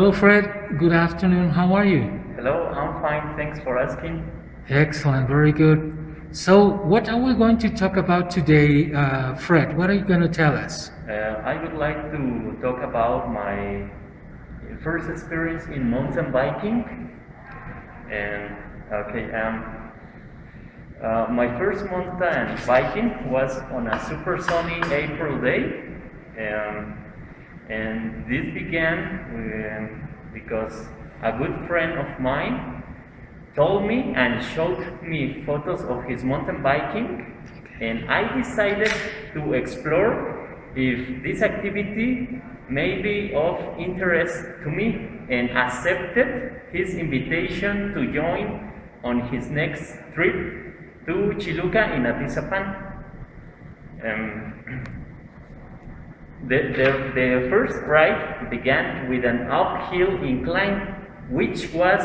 Hello, Fred. Good afternoon. How are you? Hello, I'm fine. Thanks for asking. Excellent. Very good. So, what are we going to talk about today, Fred? What are you going to tell us? I would like to talk about my first experience in mountain biking. And my first mountain biking was on a super sunny April day. And this began because a good friend of mine told me and showed me photos of his mountain biking, and I decided to explore if this activity may be of interest to me, and accepted his invitation to join on his next trip to Chiluca in Atizapan. The first ride began with an uphill incline, which was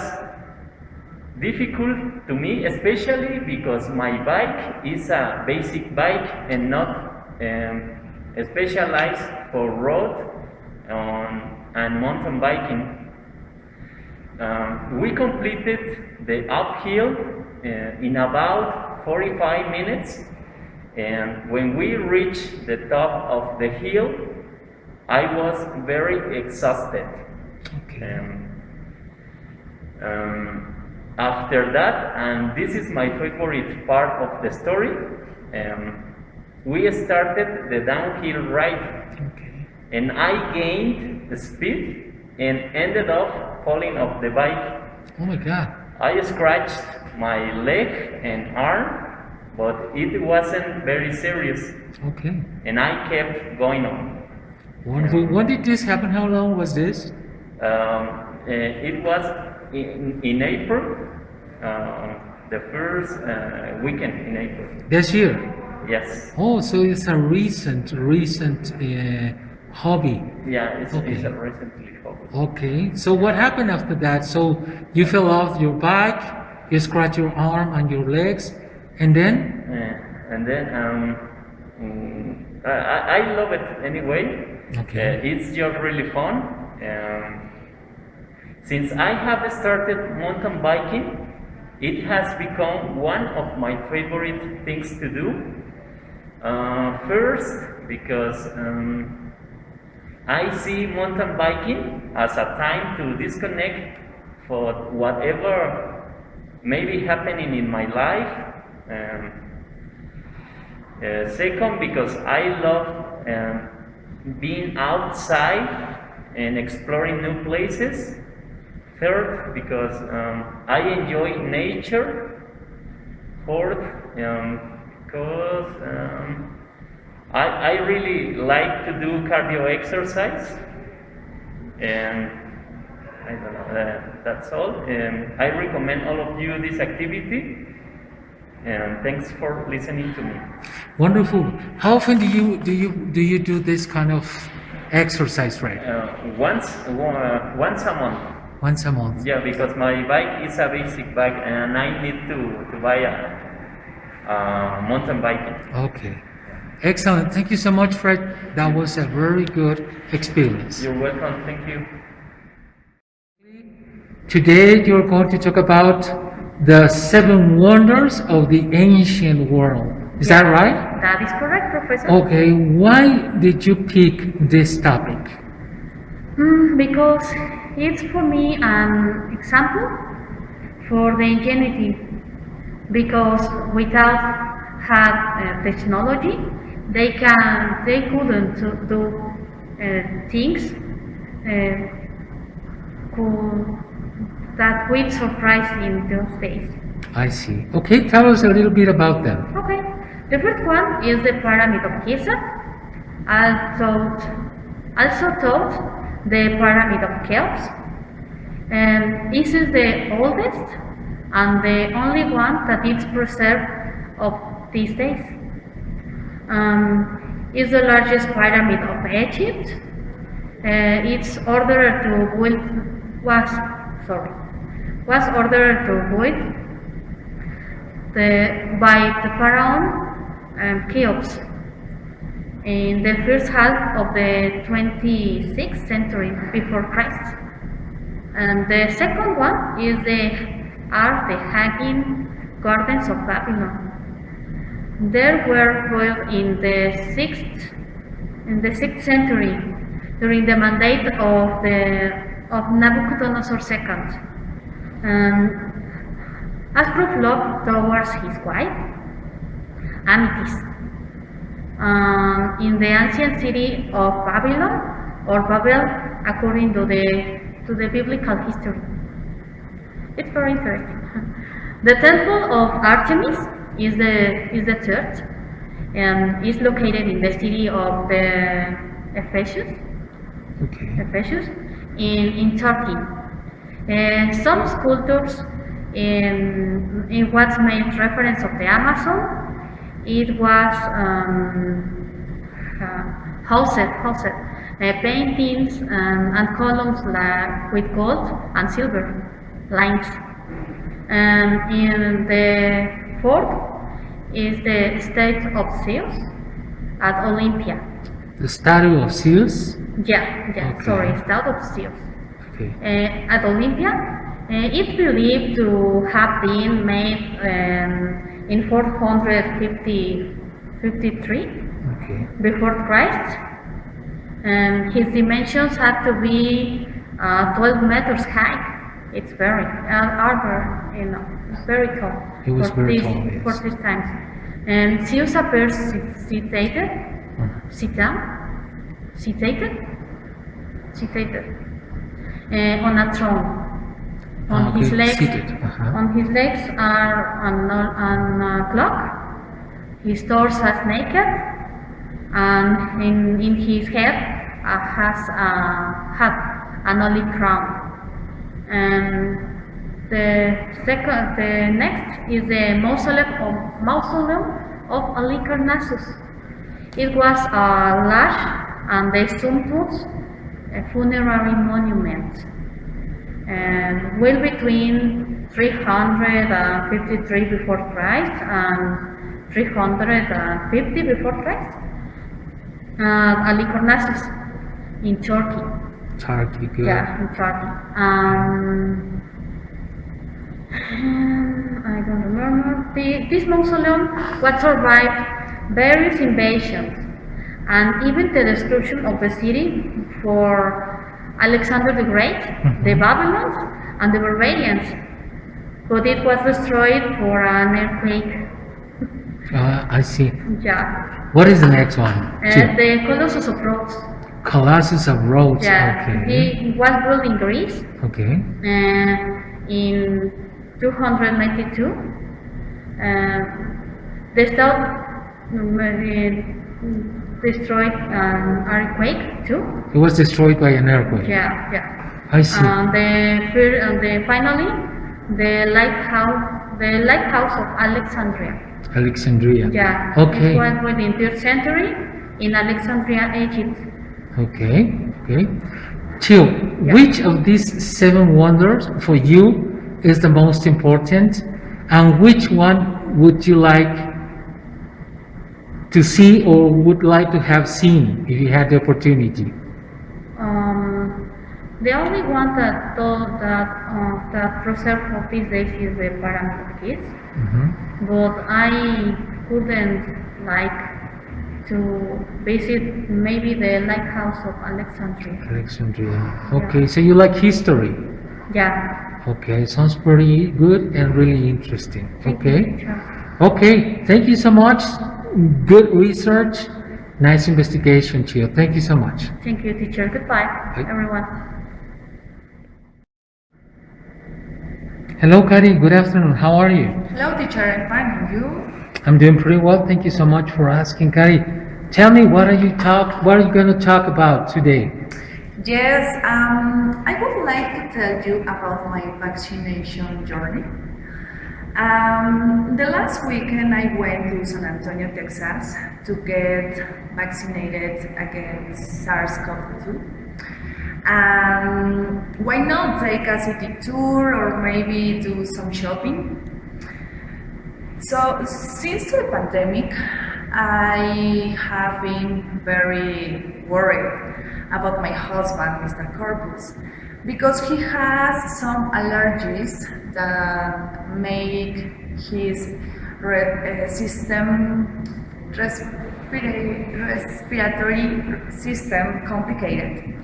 difficult to me, especially because my bike is a basic bike and not specialized for road and mountain biking. We completed the uphill in about 45 minutes, and when we reached the top of the hill, I was very exhausted. Okay. After that, and this is my favorite part of the story, we started the downhill ride. Okay. And I gained the speed and ended up falling off the bike. Oh my God. I scratched my leg and arm, but it wasn't very serious, Okay. and I kept going on. Wonderful. When did this happen? How long was this? It was in April, the first weekend in April. This year. Yes. Oh, so it's a recent hobby. Yeah, it's Okay. a recently focused. Okay. So what happened after that? So you fell off your bike, you scratched your arm and your legs, and then? And then I love it anyway. Okay. It's just really fun. Since I have started mountain biking, it has become one of my favorite things to do. First, because I see mountain biking as a time to disconnect for whatever may be happening in my life. Second, because I love being outside and exploring new places. Third, because I enjoy nature. Fourth, because I really like to do cardio exercise. And I don't know, that's all. I recommend all of you this activity. And thanks for listening to me. Wonderful. How often do you do this kind of exercise, right? Once a month. Once a month. Yeah, because my bike is a basic bike, and I need to buy a mountain bike. Okay. Excellent. Thank you so much, Fred. That was a very good experience. You're welcome. Thank you. Today you're going to talk about the 7 wonders of the ancient world. Is that right? That is correct, Professor. Okay. Why did you pick this topic? Because it's for me an example for the ingenuity. Because without had technology, they couldn't do things that would surprise in those days. I see. Okay, tell us a little bit about them. Okay, the first one is the Pyramid of Giza. Also taught the Pyramid of Cheops, and this is the oldest and the only one that is preserved of these days. It's the largest pyramid of Egypt. It's ordered to build was ordered to build by the pharaoh Cheops in the first half of the 26th century before Christ. And the second one is the Hanging Gardens of Babylon. They were built in the sixth century during the mandate of Nabucodonosor II, as proof love towards his wife, Amitis, in the ancient city of Babylon, or Babel, according to the biblical history. It's very interesting. The temple of Artemis is the church, and is located in the city of the Ephesus. Okay. Ephesus in Turkey. Some sculptures in what made reference of the Amazon, it was housed paintings and columns with gold and silver lines. And in the fourth is the statue of Zeus at Olympia. The statue of Zeus? Yeah, Okay. sorry, statue of Zeus. Okay. At Olympia, it's believed to have been made in 453 Okay. before Christ, and his dimensions had to be 12 meters high. It's very, very tall. It was for very this, tall, yes. for this times. And Zeus appears seated on a throne. On his Okay, legs, seated. on his legs are on a clock. His torso is naked, and in his head has a hat, an olive crown. And the next is the mausoleum of Halicarnassus. It was a large and sumptuous funerary monument, and well between 353 before Christ and 350 before Christ. Halicarnassus in Turkey. Turkey, good. Yeah, in Turkey. I don't remember. This mausoleum was survived various invasions and even the destruction of the city for Alexander the Great, the Babylonians, and the Barbarians. But it was destroyed for an earthquake. I see. Yeah. What is the next one? And the Colossus of Rhodes. Colossus of Rhodes. Yeah. Okay. He was built in Greece. Okay. In 292, the stone destroyed an earthquake too. It was destroyed by an earthquake. Yeah. I see. Finally, the lighthouse of Alexandria. Alexandria. Yeah. Okay. It was within 3rd century in Alexandria, Egypt. Okay. Okay. Chill. Yeah. Which of these 7 wonders for you is the most important, and which one would you like to see or would like to have seen if you had the opportunity? The only one that preserved for these days is the Pyramid of Kids, but I couldn't like to visit maybe the lighthouse of Alexandria. Alexandria. Okay, so you like history. Yeah. Okay, sounds pretty good and really interesting. Thank you, Okay. teacher. Okay, thank you so much. Good research. Nice investigation, Chio. Thank you so much. Thank you, teacher. Goodbye, Bye. everyone. Hello, Kari. Good afternoon. How are you? Hello, teacher. I'm fine. And you? I'm doing pretty well. Thank you so much for asking, Kari. Tell me, what are you going to talk about today? Yes, I would like to tell you about my vaccination journey. The last weekend I went to San Antonio, Texas to get vaccinated against SARS-CoV-2. Why not take a city tour or maybe do some shopping? So, since the pandemic, I have been very worried about my husband, Mr. Corpus, because he has some allergies that make his respiratory system complicated.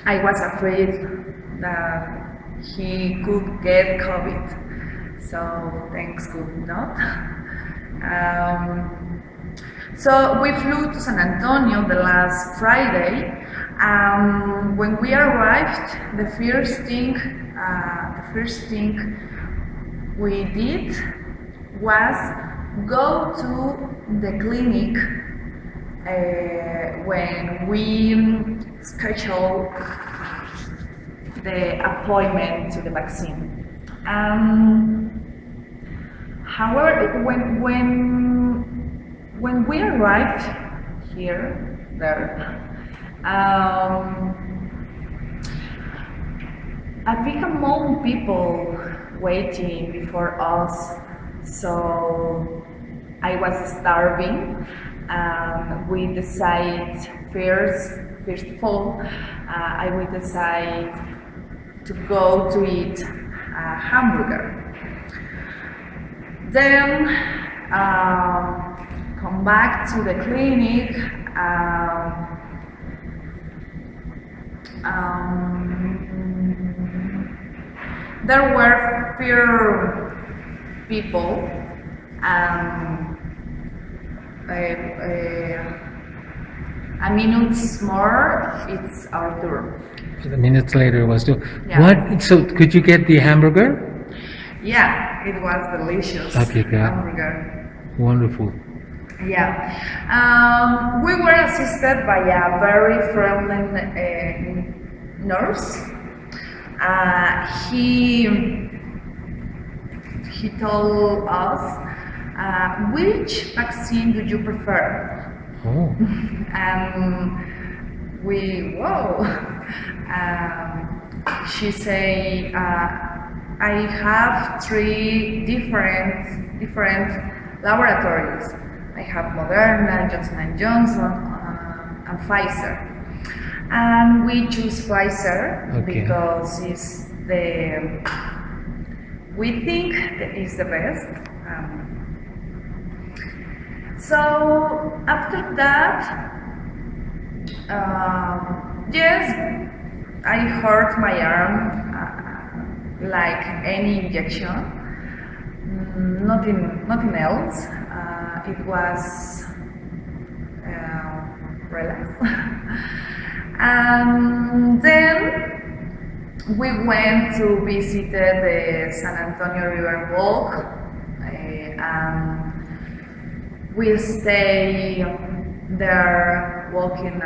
I was afraid that he could get COVID, so thanks could not. So we flew to San Antonio the last Friday. When we arrived, the first thing we did was go to the clinic when we scheduled the appointment to the vaccine. However, when we arrived there, a big amount of people waiting before us, so I was starving. We decided first of all, I would decide to go to eat a hamburger. Then come back to the clinic. There were few people. A minute more, it's our turn. The minutes later it was due. Yeah. What? So could you get the hamburger? Yeah, it was delicious. Okay, good. Hamburger. Wonderful. Yeah. We were assisted by a very friendly nurse. He told us, which vaccine do you prefer? Oh. She say, I have 3 different laboratories. I have Moderna, Johnson & Johnson, and Pfizer. And we choose Pfizer because it's we think that is the best. So after that, yes, I hurt my arm like any injection. Nothing else. It was relax. And then we went to visit the San Antonio River Walk, and we stay there walking,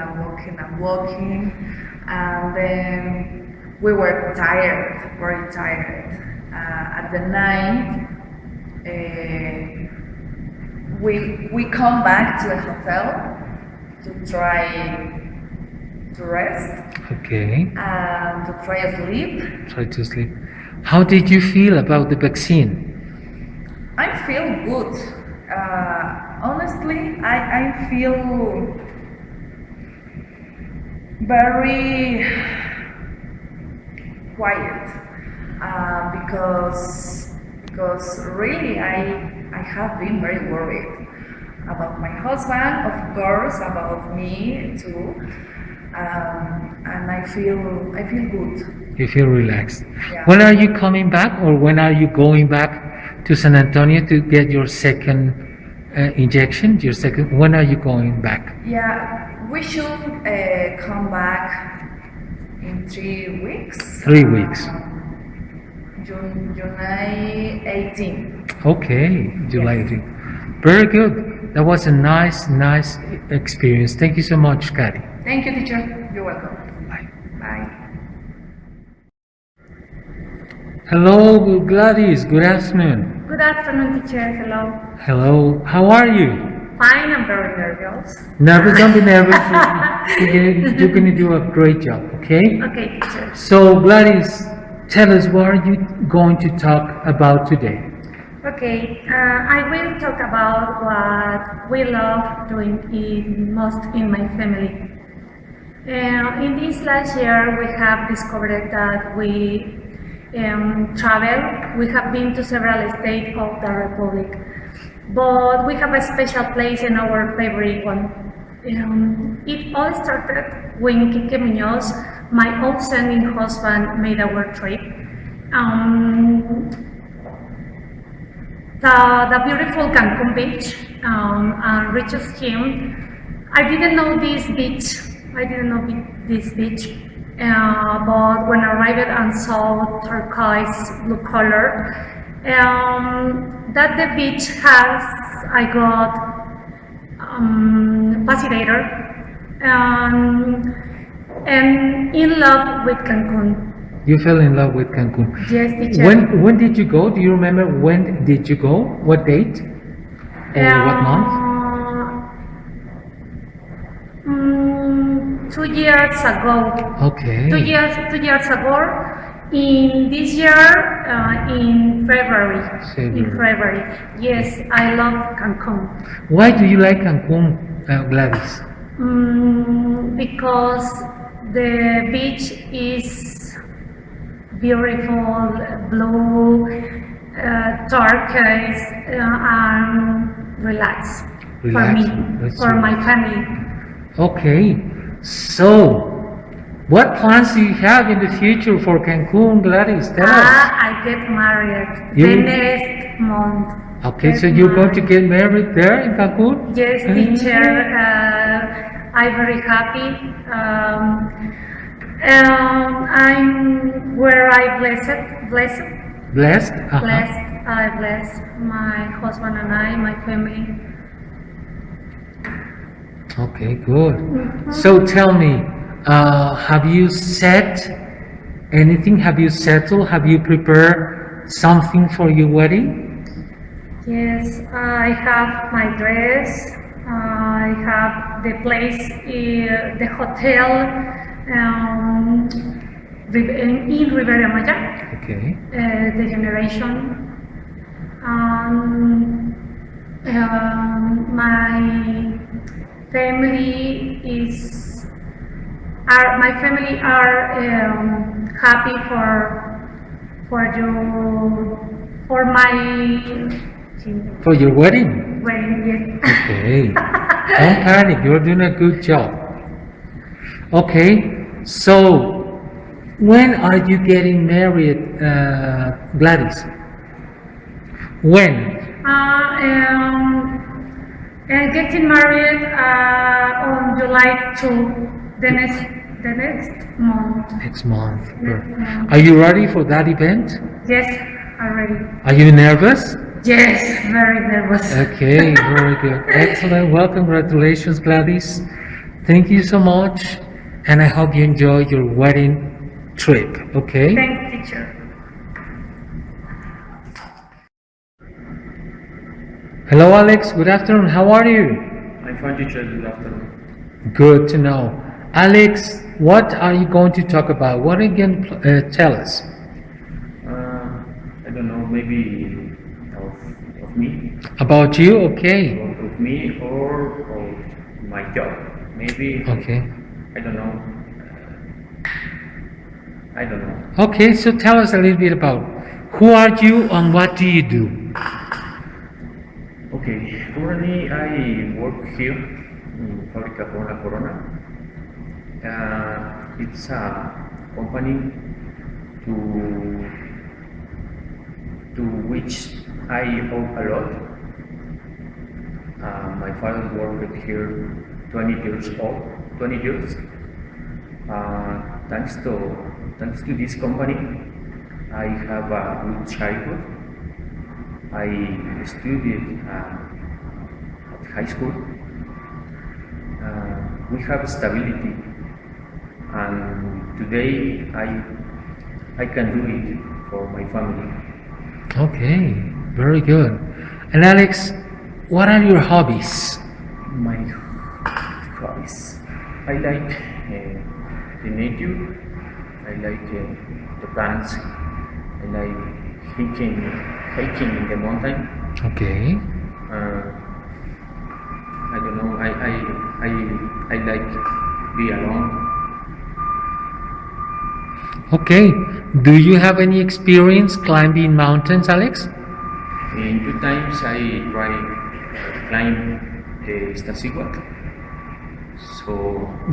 and then we were tired, very tired. At the night, we come back to the hotel to try to rest. Okay. And to try to sleep. Try to sleep. How did you feel about the vaccine? I feel good. Honestly, I feel very quiet because really I have been very worried about my husband, of course, about me too. And I feel good. You feel relaxed. Yeah. When are you coming back, or when are you going back to San Antonio to get your second injection? When are you going back? Yeah, we should come back in 3 weeks. 3 weeks. July 18. Okay, July Yes. 18. Very good. That was a nice experience. Thank you so much, Kari. Thank you, teacher. You're welcome. Bye. Bye. Hello, Gladys. Good afternoon. Good afternoon, teacher. Hello. Hello. How are you? Fine, I'm very nervous. Nervous? Don't be nervous. You're going to do a great job, okay? Okay, teacher. So, Gladys, tell us, what are you going to talk about today? Okay, I will talk about what we love doing most in my family. In this last year, we have discovered that we travel. We have been to several states of the Republic, but we have a special place in our favorite one. It all started when Kike Munoz, my outstanding husband, made our trip. The beautiful Cancun beach reaches him. I didn't know this beach. But when I arrived and saw turquoise blue color, that the beach has, I got fascinated and in love with Cancun. You fell in love with Cancun. Yes, teacher. When did you go? Do you remember when did you go? What date? Or what month? 2 years ago. Okay. 2 years ago. In this year, in February. In February. Yes, I love Cancun. Why do you like Cancun, Gladys? Because the beach is beautiful, blue, turquoise, and relax for me, for my family. Okay, so what plans do you have in the future for Cancun, Gladys? Tell us. I get married the next month. Okay, so you're going to get married there in Cancun? Yes, teacher. I'm very happy. I'm where I blessed. Blessed? Blessed. I bless my husband and I, my family. Okay, good. So tell me, have you set anything? Have you settled? Have you prepared something for your wedding? Yes, I have my dress. I have the place, the hotel in Rivera Maya. Okay. The generation. My family are happy for your wedding. Yes. Okay. Don't panic. You're doing a good job. Okay. So when are you getting married, Gladys? When? Getting married on July 2, the next month. Next month. Are you ready for that event? Yes, already. Are you nervous? Yes, very nervous. Okay, very good. Excellent. Well, congratulations, Gladys. Thank you so much, and I hope you enjoy your wedding trip. Okay? Thanks, teacher. Hello, Alex. Good afternoon. How are you? I'm fine, teacher. Good afternoon. Good to know. Alex, what are you going to talk about? What are you going to tell us? I don't know, maybe of me. About you? Okay. Of me or of my job. Maybe. Okay. I don't know. Okay, so tell us a little bit about who are you and what do you do? Okay, currently I work here in Fábrica Corona1. It's a company to which I owe a lot. My father worked here 20 years. Thanks to this company, I have a good childhood. I studied at high school. We have stability, and today I can do it for my family. Okay, very good. And Alex, what are your hobbies? My hobbies. I like the nature. I like the plants. I like hiking in the mountain. Okay. I don't know. I like be alone. Okay. Do you have any experience climbing mountains, Alex? In 2 times I tried climb the Iztaccíhuatl. So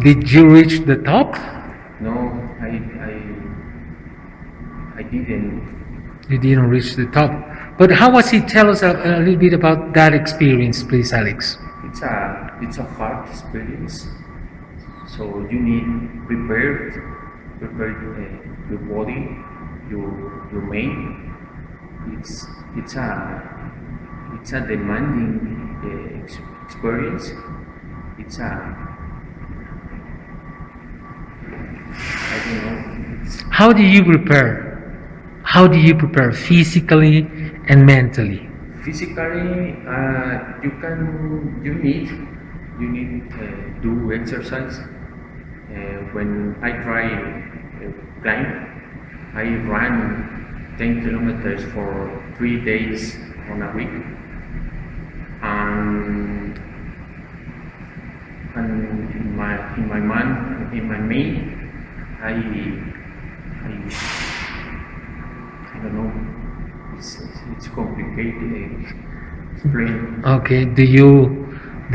Did you reach the top? no, I didn't. You didn't reach the top. But how was it? Tell us a little bit about that experience, please, Alex. It's a hard experience. So you need prepare your body, your mind. It's a demanding experience. It's a I don't know. How do you prepare? How do you prepare physically and mentally? Physically, you need do exercise. When I try climb, I ran 10 kilometers for 3 days on a week, and in my mind, I don't know. It's complicated. Explain. Okay. Do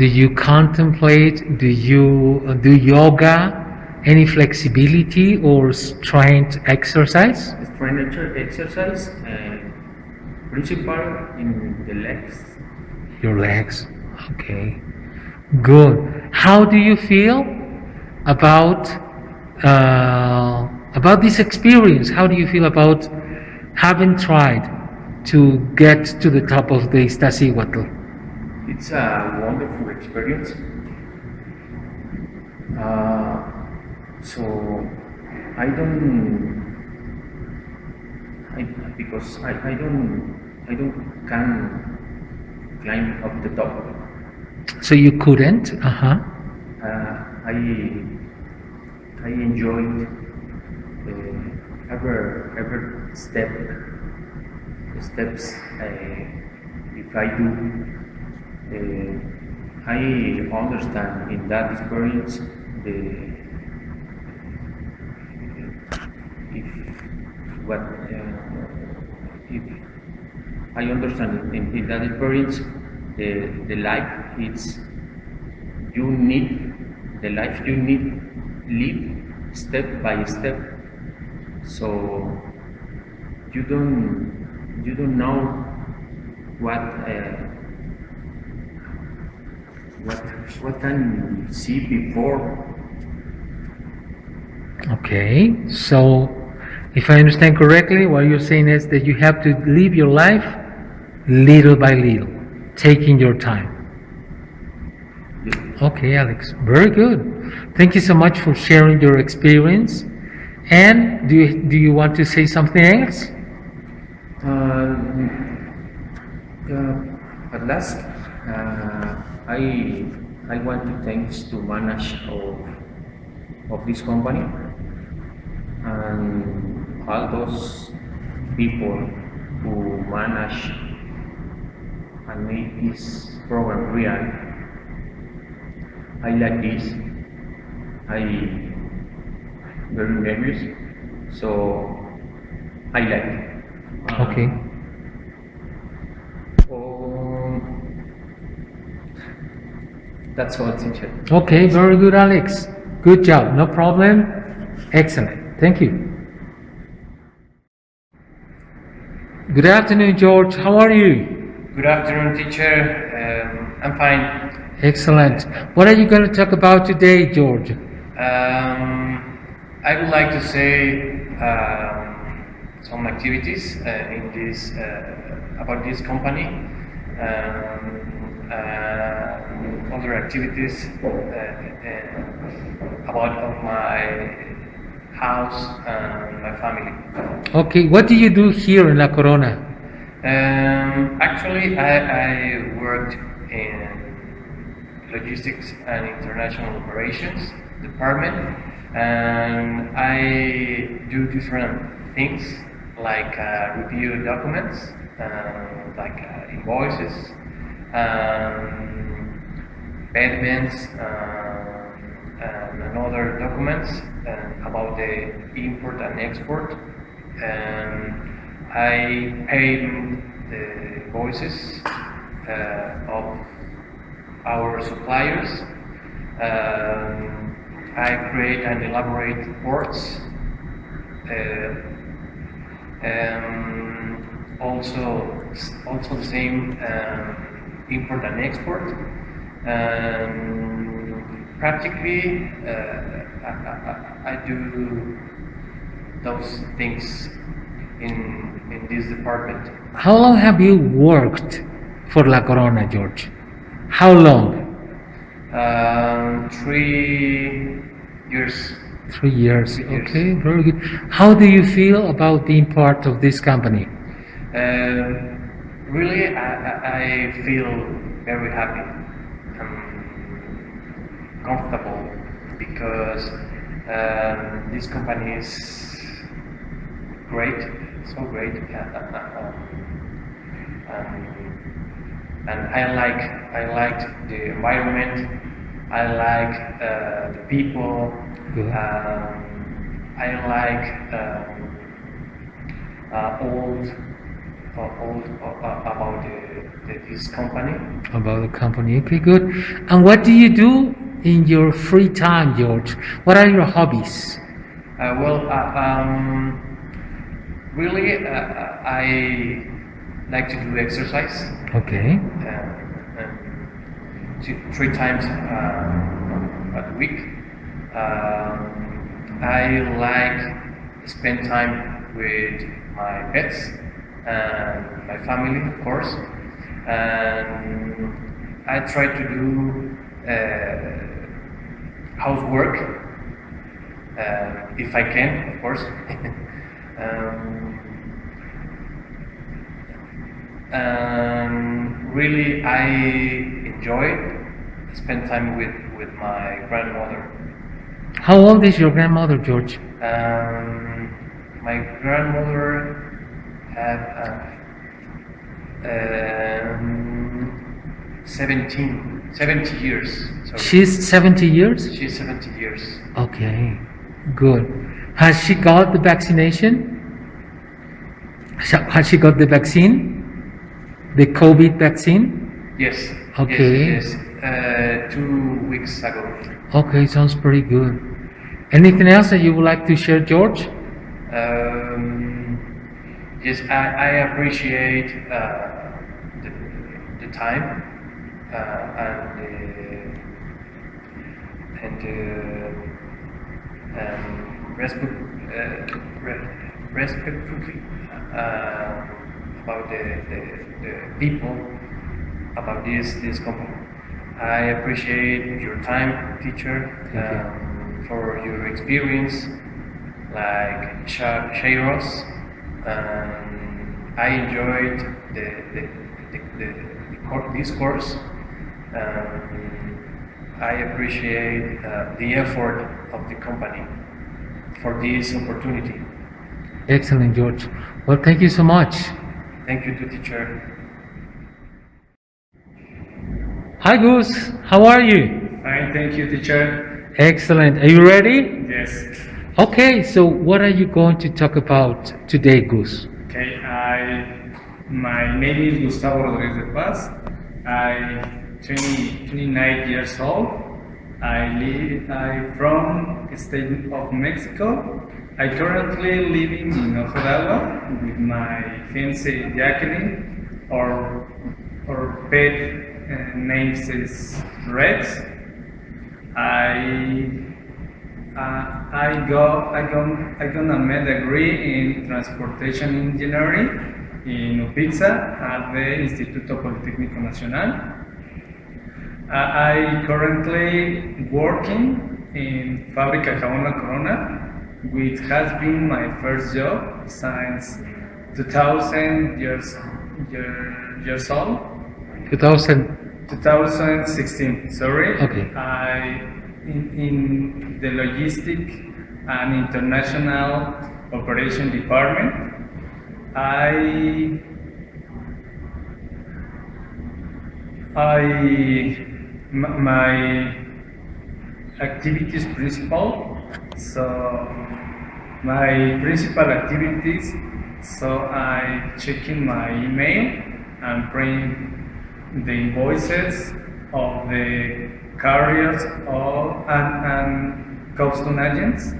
you contemplate? Do you do yoga? Any flexibility or strength exercise? Strength exercise, principal in the legs. Your legs. Okay. Good. How do you feel about this experience? How do you feel about having tried to get to the top of the Iztaccíhuatl? It's a wonderful experience. So I don't can climb up the top. So you couldn't? I enjoyed every steps if I do. I understand in that experience if I understand in that experience the life it's you need the life you need live step by step, so you don't know what can you see before. Okay, so if I understand correctly, what you're saying is that you have to live your life little by little, taking your time. Okay, Alex, very good. Thank you so much for sharing your experience. And do you want to say something else? At last, I want to thanks to manage of this company and all those people who manage and make this program real. I like this. I very nervous, so I like it. Okay. That's all, teacher. Okay, very good, Alex. Good job. No problem. Excellent. Thank you. Good afternoon, George. How are you? Good afternoon, teacher. I'm fine. Excellent. What are you going to talk about today, George? I would like to say some activities in this about this company. Other activities about of my house and my family. Okay, what do you do here in La Corona? Actually, I worked in logistics and international operations department, and I do different things like review documents, like invoices, payments, and another documents about the import and export. I paid the invoices of our suppliers. I create and elaborate reports. Also the same import and export. Practically, I do those things in this department. How long have you worked for La Corona, George? How long? 3 years. 3 years. 3 years. Okay, very good. How do you feel about being part of this company? Really, I feel very happy and comfortable because this company is great, so great, and I like the environment. I like the people. Good. I like about this company. About the company. Okay, good. And what do you do in your free time, George? What are your hobbies? Really, I like to do exercise. Okay. 3 times a week. I like spend time with my pets and my family, of course. And I try to do housework if I can, of course. Really, I enjoy spend time with my grandmother. How old is your grandmother, George? My grandmother had 70 years. Sorry. She's 70 years? She's 70 years. Okay, good. Has she got the vaccination? Has she got the vaccine? The COVID vaccine? Yes. Okay. Yes. 2 weeks ago. Okay, sounds pretty good. Anything else that you would like to share, George? Yes, I appreciate the time and respectfully about the people about this company. I appreciate your time, teacher, for your experience, like share us. I enjoyed this course. I appreciate the effort of the company for this opportunity. Excellent, George. Well, thank you so much. Thank you to teacher. Hi, Gus. How are you? Fine, thank you, teacher. Excellent. Are you ready? Yes. Okay, so what are you going to talk about today, Gus? Okay, my name is Gustavo Rodriguez de Paz. I'm 29 years old. I'm from the state of Mexico. I currently living in Ojo de Agua with my fiancée Jacqueline. Our pet name is Rex. I gonna make a degree in transportation engineering in UPITZA at the Instituto Politécnico Nacional. I currently working in Fábrica Jabón Corona, which has been my first job since 2000 years old. 2016. Sorry. Okay. In the logistic and international operation department. activities principal. So my principal activities. So I check in my email and print the invoices of the carriers and custom agents,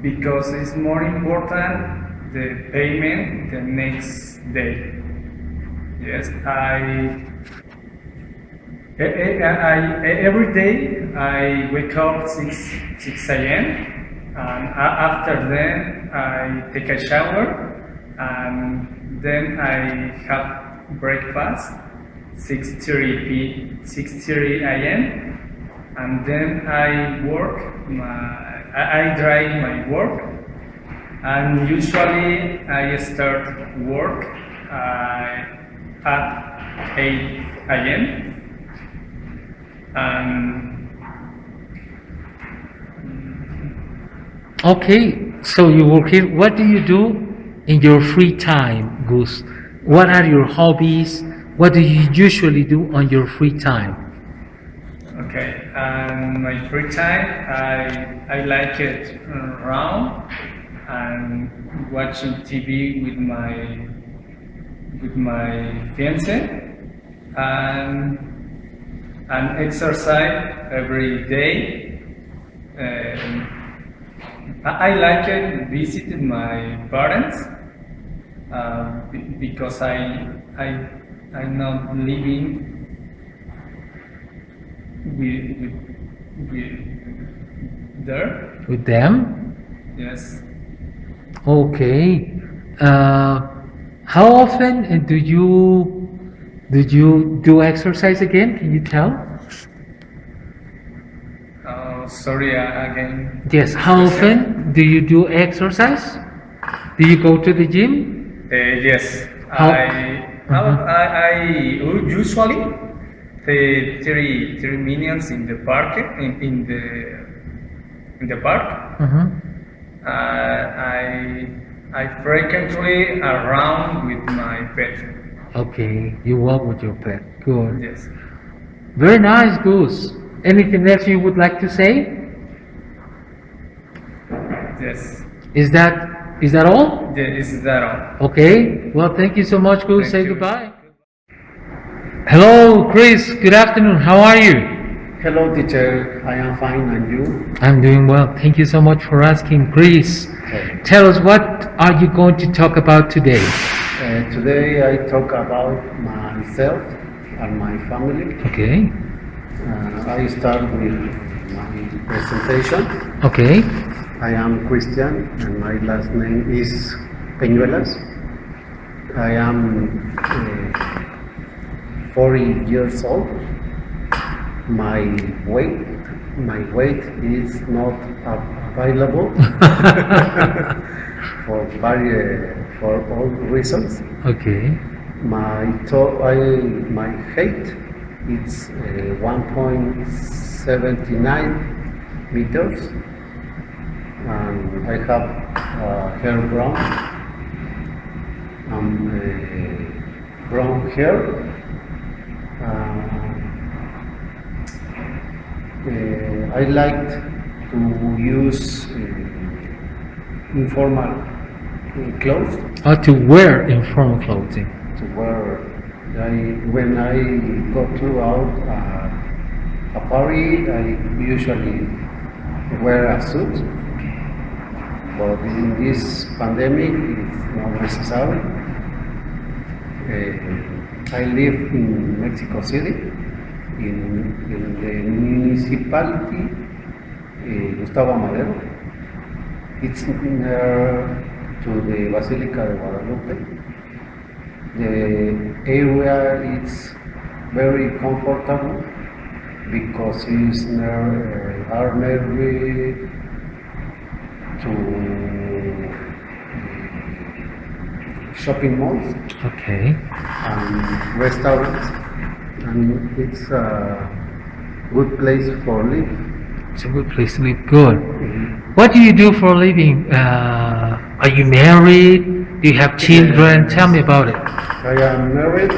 because it's more important the payment the next day. Yes, every day I wake up 6 a.m. and after then I take a shower and then I have breakfast 6:30 a.m. and then I I drive my work, and usually I start work at 8 a.m. Okay, so you work here. What do you do in your free time, Gus? What are your hobbies? What do you usually do on your free time? Okay, and my free time, I like it around and watching TV with my fiance and exercise every day. I like it visiting my parents because I'm not living with there. With them? Yes. Okay. How often do you do exercise again? Can you tell? Sorry again. Yes. How often do you do exercise? Do you go to the gym? Yes. How- I usually the 3 minutes in the park in the park. Uh-huh. I frequently around with my pet. Okay. You walk with your pet. Good. Yes. Very nice, Goose. Anything else you would like to say? Yes. Is that all? Yes, is that all? Okay. Well, thank you so much, Goose. Thank Say you. goodbye. Hello, Chris. Good afternoon. How are you? Hello, teacher. I am fine, and you? I'm doing well. Thank you so much for asking, Chris. Okay. Tell us, what are you going to talk about today? Today I talk about myself and my family. Okay. I start with my presentation. Okay. I am Christian, and my last name is Peñuelas. I am 40 years old. My weight is not available for all reasons. Okay. My height is 1.79 meters, and I have hair brown hair. I like to use informal clothes To wear informal clothing. to wear. When I go to out a party, I usually wear a suit, but in this pandemic, it's not necessary. I live in Mexico City, in the municipality Gustavo Madero. It's near to the Basilica de Guadalupe. The area is very comfortable because it's near to shopping malls Okay. and restaurants, and it's a good place for live. It's a good place to live. Good. What do you do for a living? Are you married? Do you have children? Yes. Tell me about it. I am married.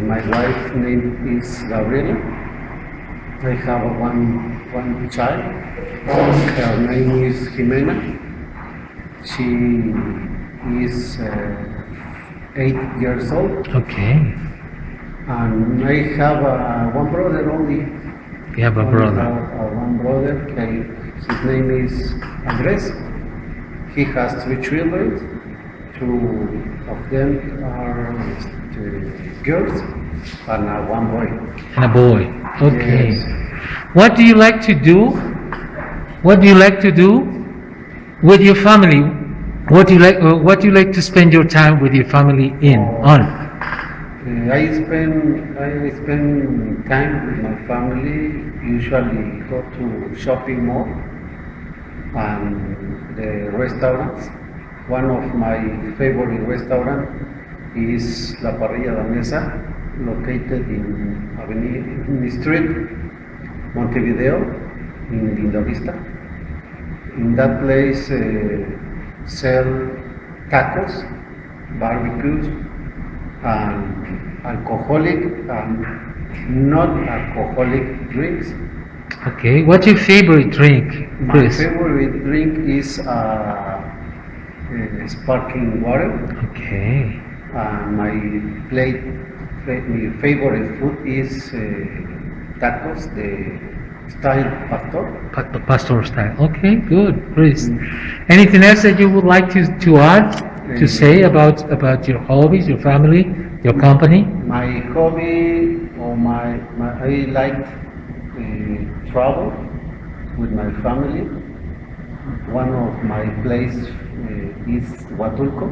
My wife's name is Gabriela, I have one child. Her name is Jimena. She is 8 years old. Okay. And I have one brother only. You have a Only brother. have, one brother. His name is Andres. He has 3 children. 2 of them are girls and 1 boy. And a boy. Okay. Yes. What do you like to do? What do you like to do with your family? What do you like? What do you like to spend your time with your family on? I spend time with my family. Usually go to shopping mall and the restaurants. One of my favorite restaurants is La Parrilla Danesa, located in the street Montevideo in Lindavista. In that place sell tacos, barbecues, and alcoholic and non-alcoholic drinks. Okay. What's your favorite drink, My Chris? favorite drink is sparkling water. Okay. My favorite food is tacos, the style pastor. Pastor style. Okay, good, Chris. Anything else that you would like to add, to say about your hobbies, your family, your company? My hobby or I like travel with my family. One of my place is Huatulco.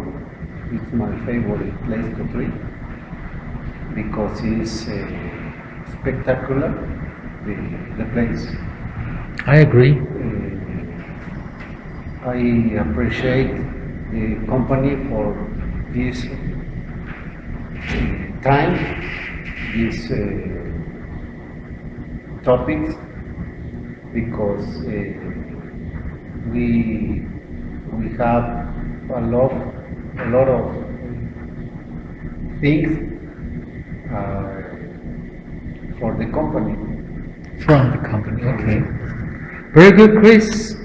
It's my favorite place to trip because it's spectacular. The place. I agree. I appreciate the company for this time, these topics, because we have a lot of things for the company. From the company. Okay. Very good, Chris.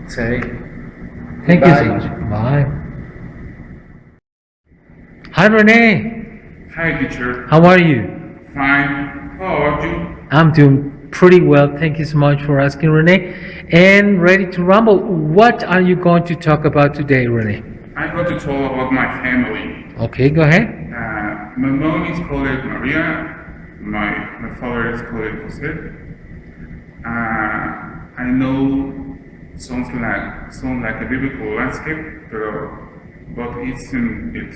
Say Thank you so bye. much. Bye. Hi, Renee. Hi, teacher. How are you? Fine. How are you? I'm doing pretty well. Thank you so much for asking, Renee. And ready to rumble. What are you going to talk about today, Renee? I'm going to talk about my family. Okay, go ahead. My mom is called Maria. My father is called Jose. I know sounds like a biblical landscape, but isn't it?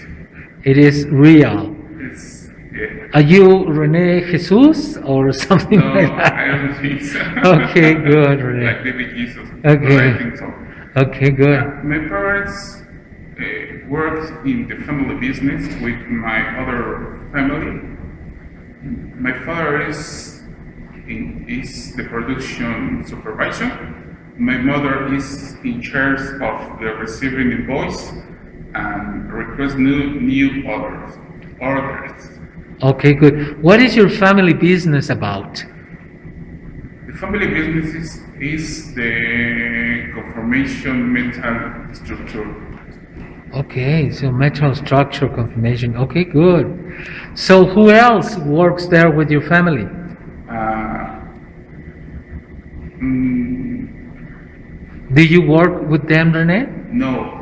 It is real. It's yeah. Are you Rene Jesus or something No, like that? I don't think so. Okay, good, Renee. Like baby Jesus. Okay. But I think so. Okay, good. My parents worked in the family business with my other family. My father is the production supervisor. My mother is in charge of the receiving invoice and request new orders. Okay, good. What is your family business about? The family business is the confirmation metal structure. Okay, so metal structure confirmation. Okay, good. So who else works there with your family? Do you work with them, Rene? No,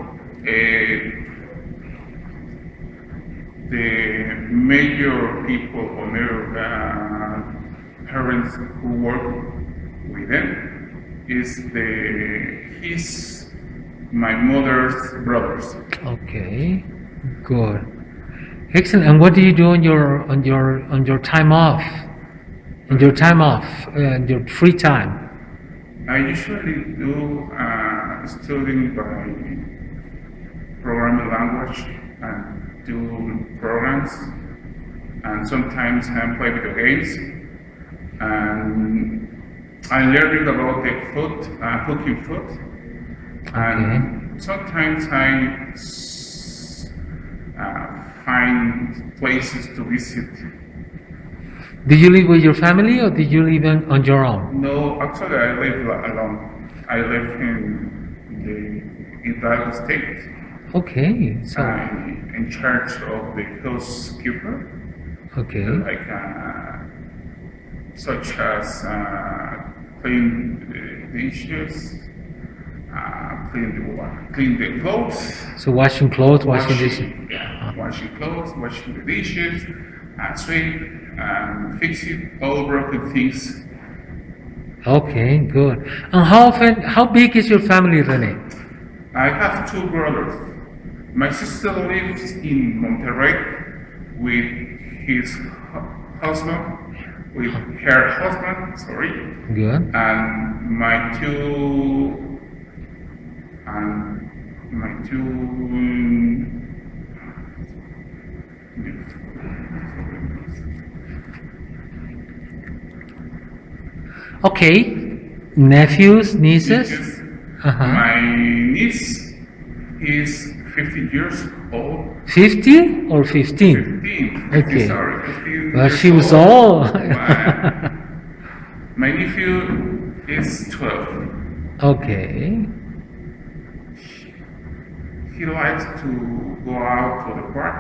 the major people or major parents who work with them is my mother's brothers. Okay, good. Excellent. And what do you do on your time off? In your time off, your free time? I usually do studying by programming language and do programs, and sometimes I play video games, and I'm learning about the food, cooking food, and sometimes I find places to visit. Do you live with your family or did you live on your own? No, actually, I live alone. I live in Hidalgo State. Okay, so I'm in charge of the housekeeper, okay, like such as clean the dishes, clean the clothes, so washing clothes, washing dishes. washing clothes, washing the dishes, sweep, fixing all broken things. Okay, good. And how big is your family, Rene? I have two brothers. My sister lives in Monterrey with his husband, with her husband, sorry, Good. and my two Okay, nephews, nieces. nieces. Uh-huh. My niece is 50 years old. 50 or 15? 15. Okay. Sorry, 15 Well, years she was old. old. My nephew is 12. Okay. He likes to go out to the park.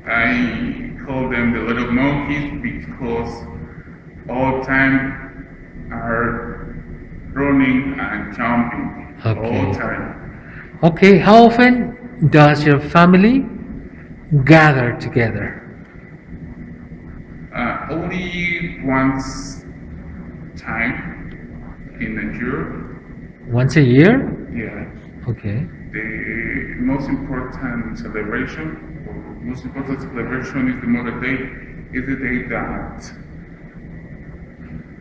I call them the little monkeys because all time are running and jumping all time. Okay, how often does your family gather together? Only once time in a year. Once a year? Yeah. Okay. The most important celebration is the Mother Day. Is the day that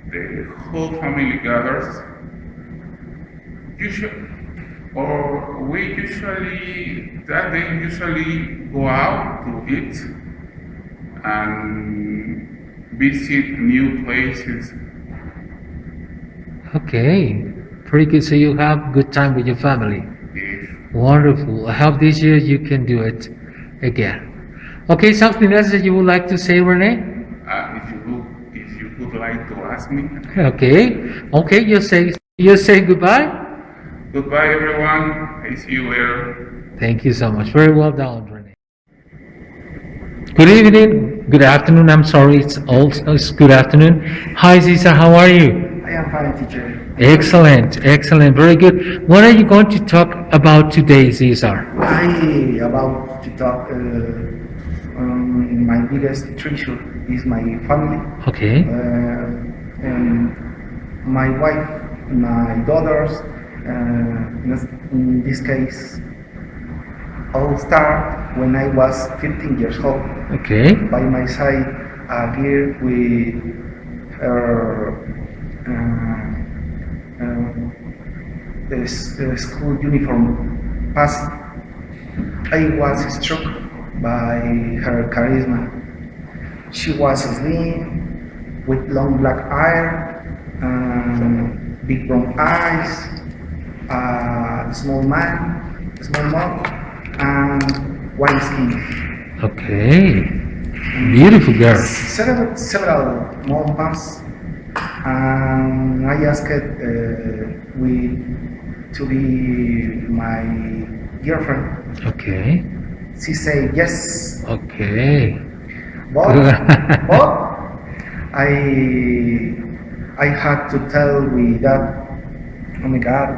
the whole family gathers. We usually that day go out to eat and visit new places. Okay. Pretty good. So you have good time with your family. If Wonderful. I hope this year you can do it again. Okay, something else that you would like to say, Renee? if you would like to ask me. Okay. Okay, you say goodbye. Goodbye, everyone. I see you later. Thank you so much. Very well done, Renee. Good evening. Good afternoon. I'm sorry, it's good afternoon. Hi, Cesar. How are you? I am fine, teacher. Excellent. Excellent. Very good. What are you going to talk about today, Cesar? I about to talk. My biggest treasure is my family. Okay. And my wife, my daughters. In this case, all start when I was 15 years old. Okay. By my side, a girl with her school uniform past. I was struck by her charisma. She was slim, with long black hair, big brown eyes, small mouth, and white skin. Okay. Beautiful girl. Several months, and I asked to be my girlfriend. Okay. She said yes, Okay. but I had to tell with that. Oh my God!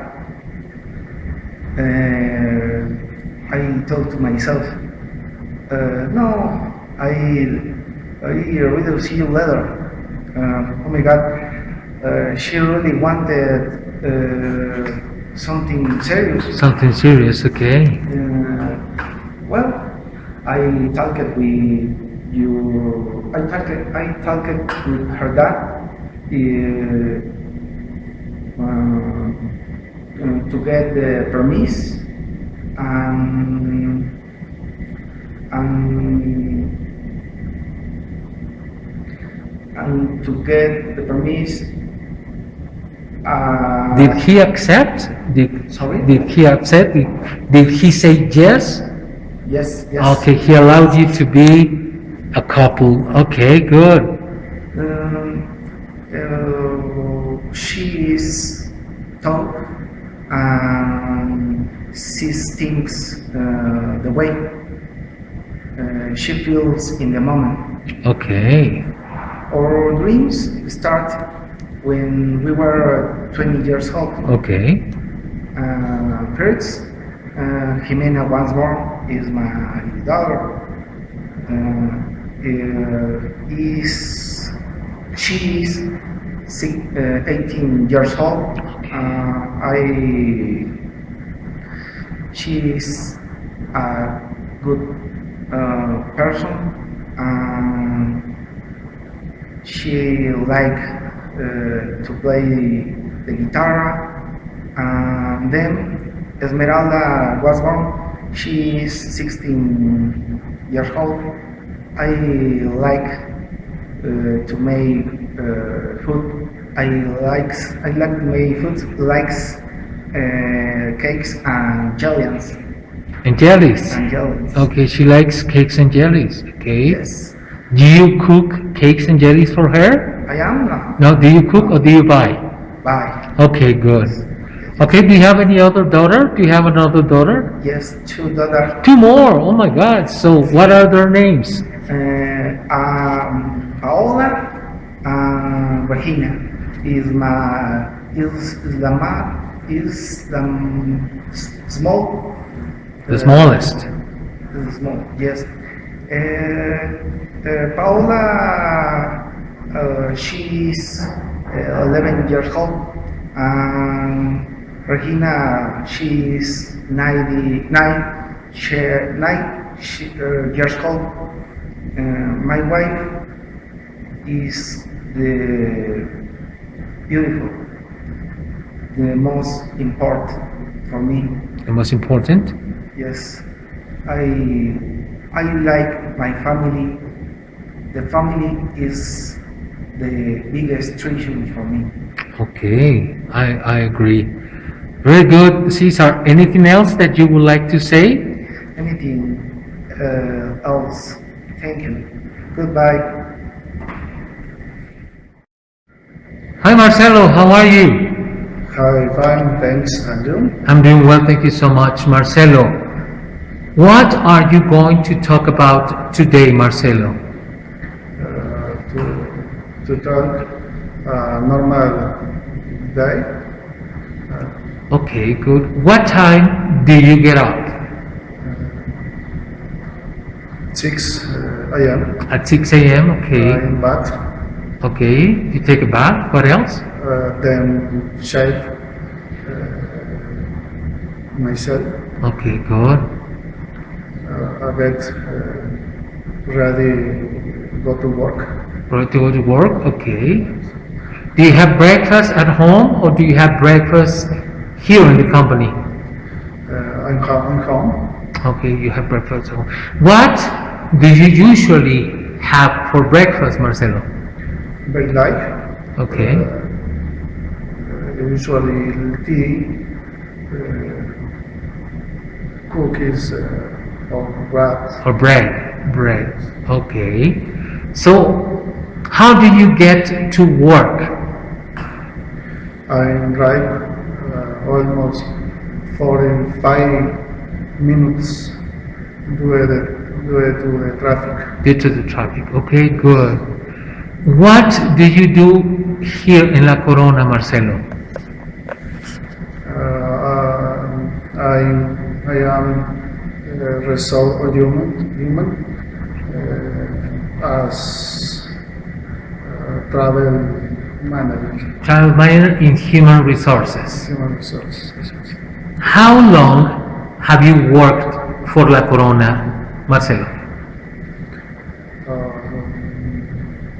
I told to myself, no, I will see you later. Oh my God! She really wanted something serious. Something serious. Okay. Well, I talked with you. I talked with her dad to get the permits and to get the permits. Did he accept? Sorry? Did he accept? Did he say yes? Yes. Okay, he allowed you to be a couple. Okay, good. She is tall and she thinks the way she feels in the moment. Okay. Our dreams start when we were 20 years old. Okay. First, Jimena was born, is my daughter. She is 18 years old. She is a good person. She like to play the guitar. And then Esmeralda was born. She is 16 years old. I like to make food. I like to make food, likes cakes and jellies. And jellies. And jellies. Okay, she likes cakes and jellies. Okay. Yes. Do you cook cakes and jellies for her? I am now. No, do you cook or do you buy? Bye. Okay, good. Okay, do you have any other daughter? Do you have another daughter? Yes, 2 daughters. 2 more. Oh my God. So what are their names? Paola and Regina is the small. The smallest. The small, yes. Paola, she's 11 years old, and Regina, she's 99 years old. My wife is the beautiful, the most important for me. The most important? Yes, I like my family. The family is the biggest treasure for me. Okay, I agree. Very good, Cesar. Anything else that you would like to say? Anything else? Thank you. Goodbye. Hi Marcelo, how are you? Hi, fine, thanks. And you? I'm doing well, thank you so much. Marcelo, what are you going to talk about today, Marcelo? To talk normal day. Okay, good. What time do you get up? 6 a.m. At 6 a.m., okay. In bath. Okay, you take a bath, what else? Then shave myself. Okay, good. I get ready, go to work. Ready to go to work, okay. Do you have breakfast at home or do you have breakfast here in the company? I'm home. Okay, you have breakfast at home. What do you usually have for breakfast, Marcelo? Very light. Okay. Usually tea, cookies, or bread. Or bread. Okay. So, how do you get to work? I drive almost 45 minutes due to the traffic. Due to the traffic. Okay, good. What do you do here in La Corona, Marcelo? I am a result human as travel manager. Travel manager in human resources. Human resources. How long have you worked for La Corona, Marcelo?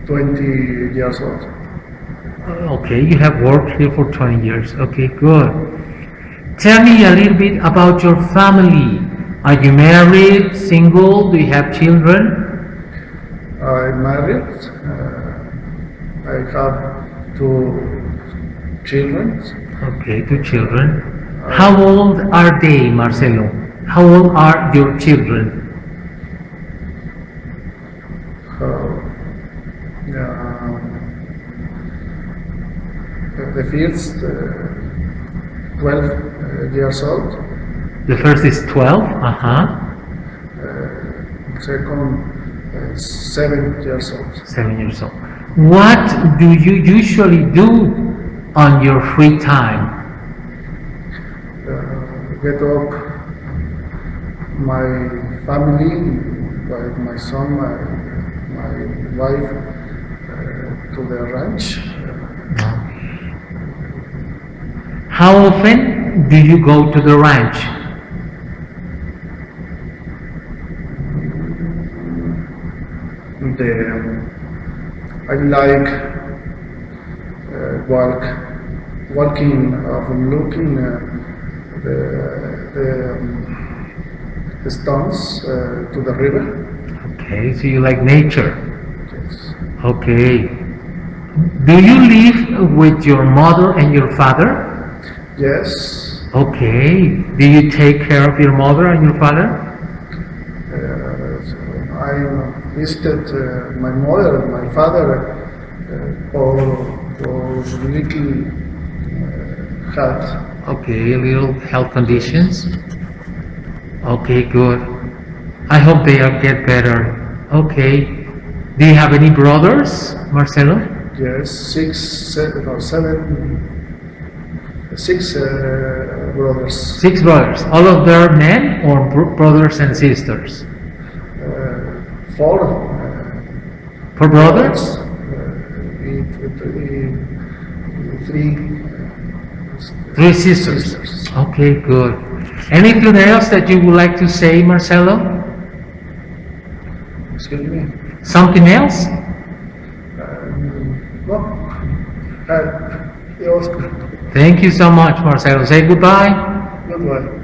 20 years old. Okay, you have worked here for 20 years. Okay, good. Tell me a little bit about your family. Are you married, single? Do you have children? I'm married. I have 2 children. Okay, 2 children. How old are they, Marcelo? How old are your children? The first 12 years old. The first is 12. Second 7 years old. 7 years old. What do you usually do on your free time? Get up my family, my son, my wife, to the ranch. How often do you go to the ranch? I like walking, looking the stones to the river. Okay, so you like nature. Yes. Okay. Do you live with your mother and your father? Yes. Okay. Do you take care of your mother and your father? I visited my mother and my father for little health. Okay, little health conditions. Okay, good. I hope they get better. Okay. Do you have any brothers, Marcelo? Yes, 7, six brothers. 6 brothers. All of them men or brothers and sisters? 4. 4 brothers? 3 sisters. Okay, good. Anything else that you would like to say, Marcelo? Excuse me. Something else? No. Yes. Thank you so much, Marcelo. Say goodbye. Goodbye.